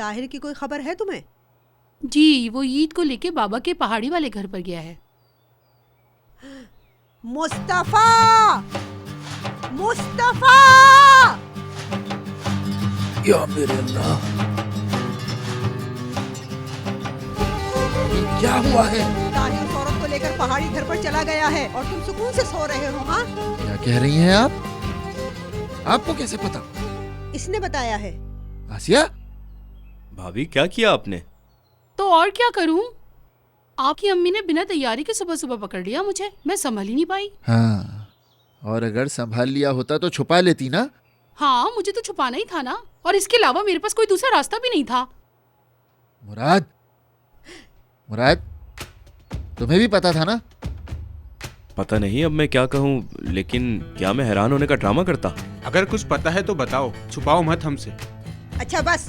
ताहिर की कोई खबर है तुम्हें? जी, वो ईद को लेके बाबा के पहाड़ी वाले घर पर गया है। मुस्तफा! मुस्तफा! या मेरे अल्लाह, ये क्या हुआ है? ताहिर उस औरत को लेकर पहाड़ी घर पर चला गया है और तुम सुकून से सो रहे हो। हाँ, क्या कह रही हैं आप? आपको कैसे पता? इसने बताया है। आसिया, भाभी क्या किया आपने? तो और क्या करूं? आपकी अम्मी ने बिना तैयारी के सुबह सुबह पकड़ लिया मुझे, मैं संभल ही नहीं पाई। हाँ, और अगर संभाल लिया होता तो छुपा लेती ना। हाँ, मुझे तो छुपाना ही था ना, और इसके अलावा मेरे पास कोई दूसरा रास्ता भी नहीं था। मुराद, मुराद, तुम्हें भी पता था ना? पता नहीं अब मैं क्या कहूँ, लेकिन क्या मैं हैरान होने का ड्रामा करता? अगर कुछ पता है तो बताओ, छुपाओ मत हमसे। अच्छा बस,